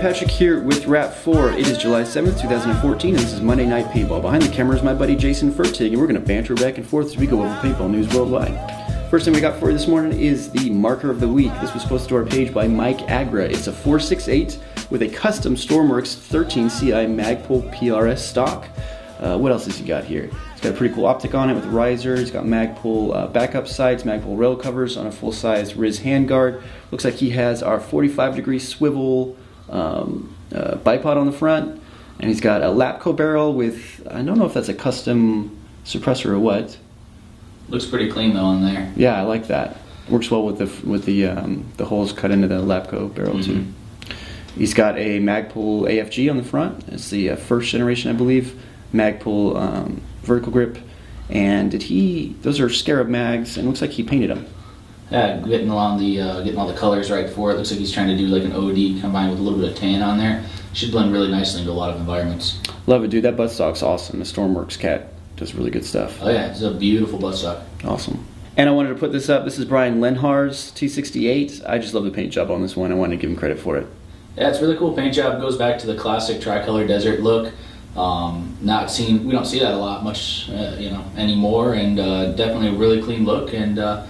Patrick here with Rap 4. It is July 7th, 2014, and this is Monday Night Paintball. Behind the camera is my buddy Jason Fertig, and we're going to banter back and forth as we go over paintball news worldwide. First thing we got for you this morning is the marker of the week. This was posted to our page by Mike Agra. It's a 468 with a custom Stormworks 13 CI Magpul PRS stock. What else has he got here? It's got a pretty cool optic on it with a riser. It's got Magpul backup sights, Magpul rail covers on a full-size Riz handguard. Looks like he has our 45-degree swivel bipod on the front, and he's got a Lapco barrel with, I don't know if that's a custom suppressor or what. Looks pretty clean though on there. Yeah, I like that. Works well with the holes cut into the Lapco barrel too. He's got a Magpul AFG on the front. It's the first generation, I believe. Magpul vertical grip, and those are Scarab mags, and looks like he painted them. Yeah, getting all the colors right for it. Looks like he's trying to do like an OD combined with a little bit of tan on there. Should blend really nicely into a lot of environments. Love it, dude. That buttstock's awesome. The Stormworks cat does really good stuff. Oh yeah, it's a beautiful buttstock. Awesome. And I wanted to put this up. This is Brian Lenhar's T68. I just love the paint job on this one. I wanted to give him credit for it. Yeah, it's a really cool paint job. Goes back to the classic tricolor desert look. We don't see that a lot much, anymore, and definitely a really clean look, and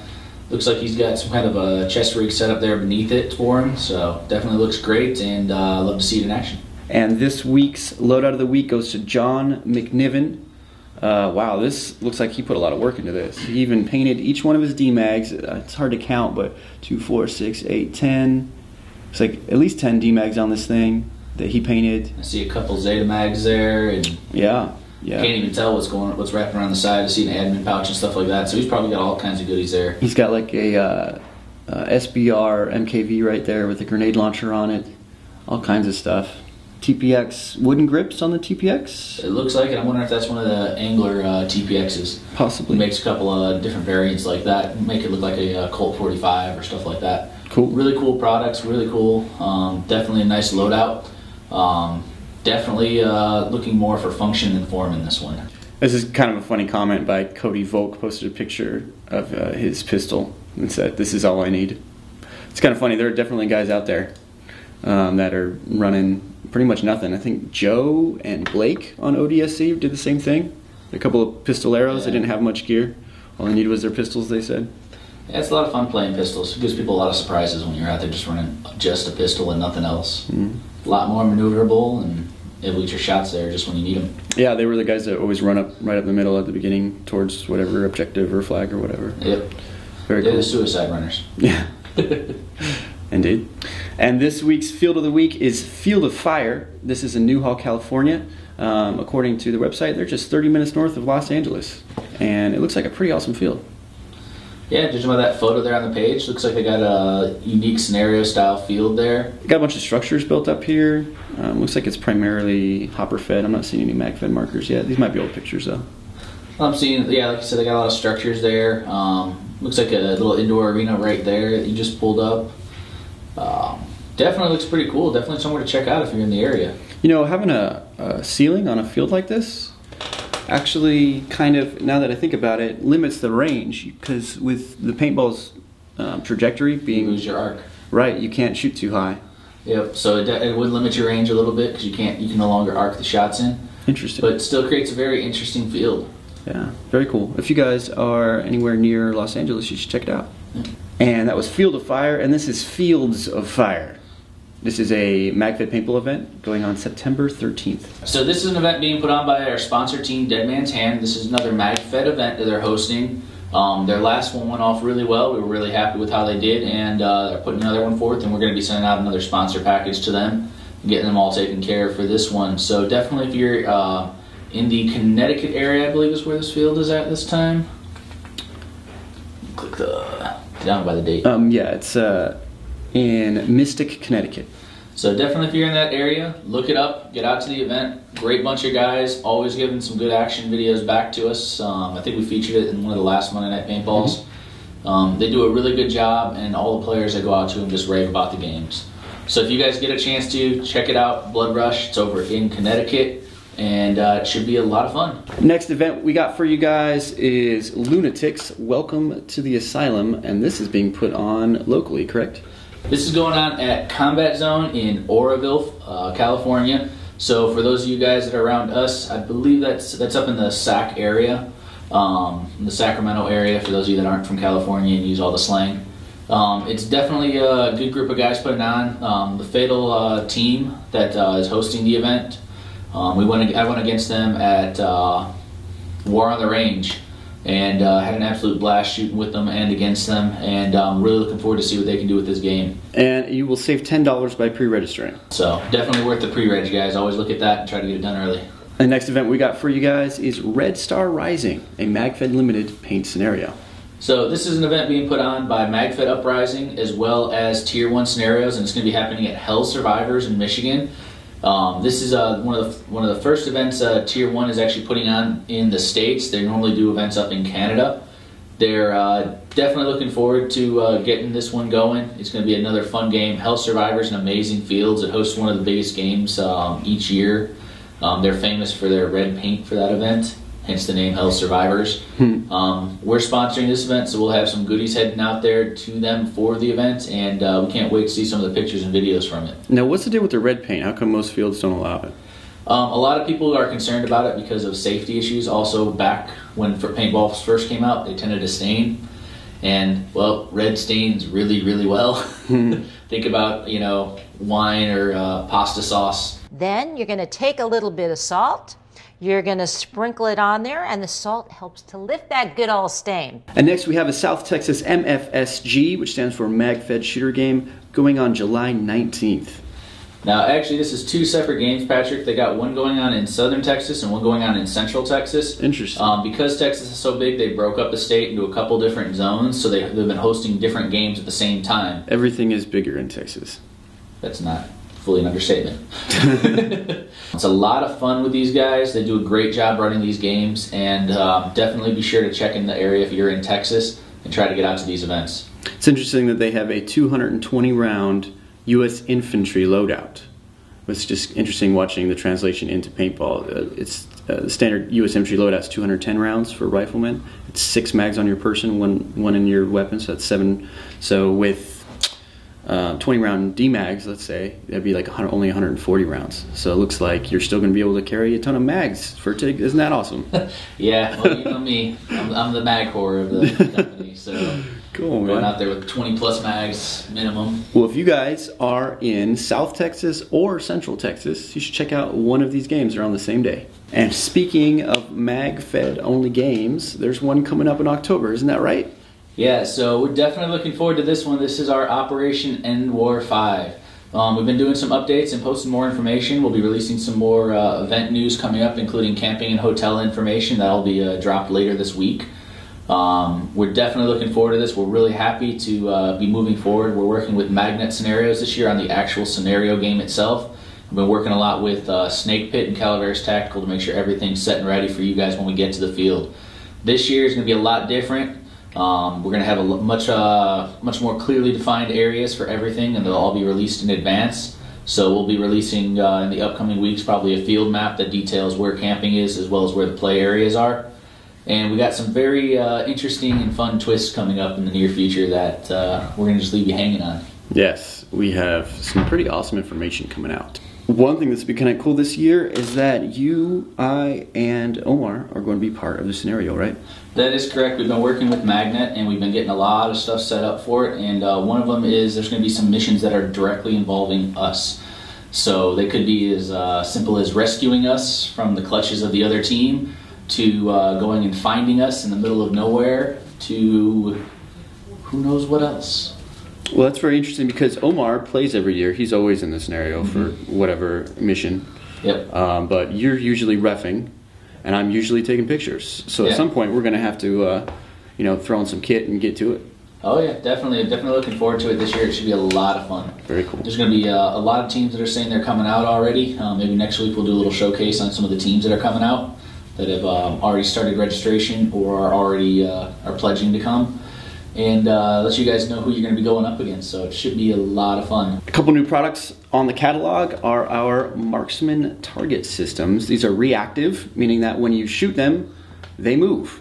looks like he's got some kind of a chest rig set up there beneath it for him, so definitely looks great, and love to see it in action. And this week's Loadout of the Week goes to John McNiven. Wow, this looks like he put a lot of work into this. He even painted each one of his D-mags. It's hard to count, but 2, 4, 6, 8, 10. It's like at least 10 D-mags on this thing that he painted. I see a couple Zeta mags there, and yeah. Can't even tell what's wrapping around the side. I see an admin pouch and stuff like that. So he's probably got all kinds of goodies there. He's got like a SBR MKV right there with a grenade launcher on it. All kinds of stuff. TPX wooden grips on the TPX. It looks like it. I'm wondering if that's one of the Angler TPXs. Possibly. He makes a couple of different variants like that. Make it look like a Colt 45 or stuff like that. Cool. Really cool products. Really cool. Definitely a nice loadout. Definitely looking more for function than form in this one. This is kind of a funny comment by Cody Volk. Posted a picture of his pistol and said, "This is all I need." It's kind of funny. There are definitely guys out there that are running pretty much nothing. I think Joe and Blake on ODSC did the same thing. A couple of pistoleros. They didn't have much gear. All they needed was their pistols, they said. Yeah, it's a lot of fun playing pistols. It gives people a lot of surprises when you're out there just running just a pistol and nothing else. A lot more maneuverable, and able to get your shots there just when you need them. Yeah, they were the guys that always run up right up the middle at the beginning towards whatever objective or flag or whatever. Yep. Very They're cool. the suicide runners. Yeah. Indeed. And this week's Field of the Week is Field of Fire. This is in Newhall, California. According to the website, they're just 30 minutes north of Los Angeles. And it looks like a pretty awesome field. Yeah, judging by that photo there on the page, looks like they got a unique scenario-style field there. They got a bunch of structures built up here. Looks like it's primarily hopper-fed. I'm not seeing any mag-fed markers yet. These might be old pictures, though. I'm seeing, yeah, like you said, they got a lot of structures there. Looks like a little indoor arena right there that you just pulled up. Definitely looks pretty cool. Definitely somewhere to check out if you're in the area. You know, having a ceiling on a field like this actually kind of, now that I think about it, limits the range, because with the paintball's trajectory being... You lose your arc. Right, you can't shoot too high. Yep, so it would limit your range a little bit because you can no longer arc the shots in. Interesting. But it still creates a very interesting field. Yeah, very cool. If you guys are anywhere near Los Angeles, you should check it out. Yeah. And that was Field of Fire, and this is Fields of Fire. This is a MagFed Paintball event going on September 13th. So this is an event being put on by our sponsor team, Dead Man's Hand. This is another MagFed event that they're hosting. Their last one went off really well. We were really happy with how they did, and they're putting another one forth, and we're going to be sending out another sponsor package to them, getting them all taken care of for this one. So definitely if you're in the Connecticut area, I believe is where this field is at this time. Click the down by the date. Yeah, it's in Mystic, Connecticut. So definitely if you're in that area, look it up, get out to the event. Great bunch of guys, always giving some good action videos back to us. I think we featured it in one of the last Monday Night Paintballs. They do a really good job, and all the players that go out to them just rave about the games. So if you guys get a chance to, check it out, Blood Rush. It's over in Connecticut, and it should be a lot of fun. Next event we got for you guys is Lunatics, Welcome to the Asylum, and this is being put on locally, correct? This is going on at Combat Zone in Oroville, California. So for those of you guys that are around us, I believe that's up in the SAC area, in the Sacramento area, for those of you that aren't from California and use all the slang. It's definitely a good group of guys putting on. The Fatal team that is hosting the event, I went against them at War on the Range, and had an absolute blast shooting with them and against them, and I'm really looking forward to see what they can do with this game. And you will save $10 by pre-registering. So definitely worth the pre-reg, guys. Always look at that and try to get it done early. The next event we got for you guys is Red Star Rising, a MagFed limited paint scenario. So this is an event being put on by MagFed Uprising as well as Tier 1 Scenarios, and it's going to be happening at Hell Survivors in Michigan. This is one of the first events Tier 1 is actually putting on in the States. They normally do events up in Canada. They're definitely looking forward to getting this one going. It's going to be another fun game. Hell Survivors and Amazing Fields. It hosts one of the biggest games each year. They're famous for their red paint for that event, hence the name Hell Survivors. We're sponsoring this event, so we'll have some goodies heading out there to them for the event, and we can't wait to see some of the pictures and videos from it. Now, what's the deal with the red paint? How come most fields don't allow it? A lot of people are concerned about it because of safety issues. Also, back when paintballs first came out, they tended to stain. And, well, red stains really, really well. Think about, you know, wine or pasta sauce. Then you're going to take a little bit of salt. You're going to sprinkle it on there, and the salt helps to lift that good old stain. And next we have a South Texas MFSG, which stands for MagFed Shooter Game, going on July 19th. Now, actually, this is two separate games, Patrick. They got one going on in southern Texas and one going on in central Texas. Interesting. Because Texas is so big, they broke up the state into a couple different zones, so they've been hosting different games at the same time. Everything is bigger in Texas. That's not fully an understatement. It's a lot of fun with these guys. They do a great job running these games, and definitely be sure to check in the area if you're in Texas and try to get out to these events. It's interesting that they have a 220 round U.S. infantry loadout. It's just interesting watching the translation into paintball. It's the standard U.S. infantry loadout is 210 rounds for riflemen. It's 6 mags on your person, one in your weapon, so that's 7. So with 20 round D-mags, let's say, that'd be like only 140 rounds. So it looks like you're still going to be able to carry a ton of mags for TIG. Isn't that awesome? Yeah, well, you know me. I'm the mag whore of the company, so cool, man. Going out there with 20 plus mags minimum. Well, if you guys are in South Texas or Central Texas, you should check out one of these games. They're on the same day. And speaking of mag-fed only games, there's one coming up in October. Isn't that right? Yeah, so we're definitely looking forward to this one. This is our Operation End War 5. We've been doing some updates and posting more information. We'll be releasing some more event news coming up, including camping and hotel information. That'll be dropped later this week. We're definitely looking forward to this. We're really happy to be moving forward. We're working with Magnet Scenarios this year on the actual scenario game itself. We've been working a lot with Snake Pit and Calaveras Tactical to make sure everything's set and ready for you guys when we get to the field. This year is going to be a lot different. We're going to have a much more clearly defined areas for everything, and they'll all be released in advance. So we'll be releasing in the upcoming weeks probably a field map that details where camping is as well as where the play areas are. And we got some very interesting and fun twists coming up in the near future that we're going to just leave you hanging on. Yes, we have some pretty awesome information coming out. One thing that's been kind of cool this year is that you, I, and Omar are going to be part of the scenario, right? That is correct. We've been working with Magnet, and we've been getting a lot of stuff set up for it, and one of them is there's going to be some missions that are directly involving us. So they could be as simple as rescuing us from the clutches of the other team, to going and finding us in the middle of nowhere, to who knows what else. Well, that's very interesting because Omar plays every year. He's always in the scenario for whatever mission. Yep. But you're usually reffing, and I'm usually taking pictures. So at some point, we're going to have to, throw in some kit and get to it. Oh yeah, definitely looking forward to it this year. It should be a lot of fun. Very cool. There's going to be a lot of teams that are saying they're coming out already. Maybe next week we'll do a little showcase on some of the teams that are coming out that have already started registration or are already are pledging to come. And let you guys know who you're going to be going up against. So it should be a lot of fun. A couple new products on the catalog are our Marksman target systems. These are reactive, meaning that when you shoot them, they move.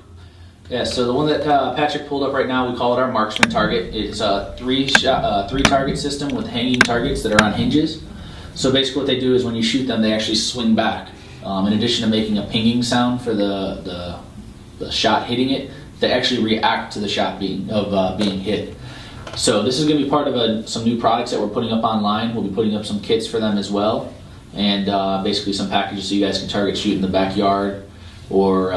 Yeah, so the one that Patrick pulled up right now, we call it our marksman target. It's a three target system with hanging targets that are on hinges. So basically what they do is when you shoot them, they actually swing back. In addition to making a pinging sound for the shot hitting it, they actually react to the shot being hit. So this is going to be part of some new products that we're putting up online. We'll be putting up some kits for them as well, and basically some packages so you guys can target shoot in the backyard or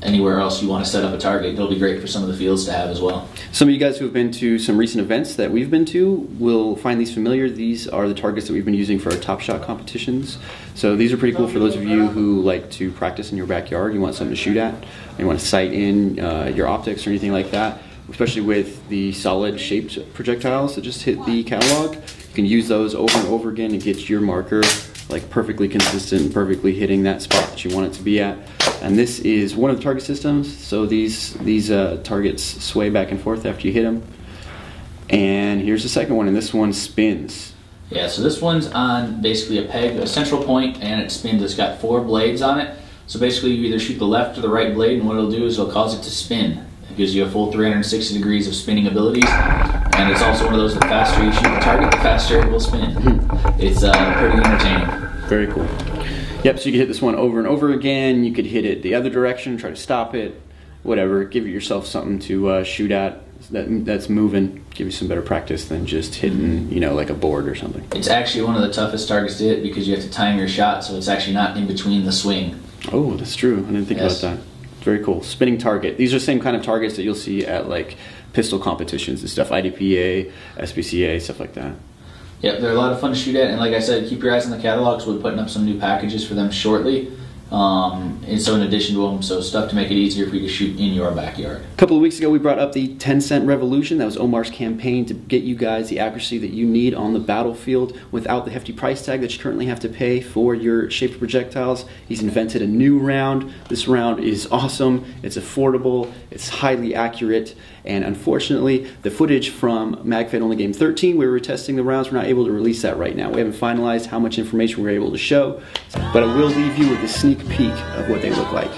anywhere else you want to set up a target. It'll be great for some of the fields to have as well. Some of you guys who have been to some recent events that we've been to will find these familiar. These are the targets that we've been using for our Top Shot competitions. So these are pretty cool for those of you who like to practice in your backyard. You want something to shoot at. You want to sight in your optics or anything like that. Especially with the solid shaped projectiles that just hit the catalog. You can use those over and over again and get your marker like perfectly consistent, perfectly hitting that spot that you want it to be at. And this is one of the target systems, so these targets sway back and forth after you hit them. And here's the second one, and this one spins. Yeah, so this one's on basically a peg, a central point, and it spins. It's got 4 blades on it. So basically you either shoot the left or the right blade, and what it'll do is it'll cause it to spin. It gives you a full 360 degrees of spinning abilities, and it's also one of those, the faster you shoot the target, the faster it will spin. It's pretty entertaining. Very cool. Yep, so you can hit this one over and over again. You could hit it the other direction, try to stop it, whatever. Give yourself something to shoot at that's moving. Give you some better practice than just hitting, you know, like a board or something. It's actually one of the toughest targets to hit because you have to time your shot, so it's actually not in between the swing. Oh, that's true. I didn't think about that. Very cool. Spinning target. These are the same kind of targets that you'll see at like pistol competitions and stuff, IDPA, SPCA, stuff like that. Yep, they're a lot of fun to shoot at, and like I said, keep your eyes on the catalogs. We'll be putting up some new packages for them shortly. And so in addition to them, so stuff to make it easier for you to shoot in your backyard. A couple of weeks ago we brought up the 10-cent revolution. That was Omar's campaign to get you guys the accuracy that you need on the battlefield without the hefty price tag that you currently have to pay for your shaped projectiles. He's invented a new round. This round is awesome. It's affordable. It's highly accurate. And unfortunately, the footage from MagFed Only Game 13, we were testing the rounds. We're not able to release that right now. We haven't finalized how much information we're able to show, but I will leave you with a sneak peek of what they look like.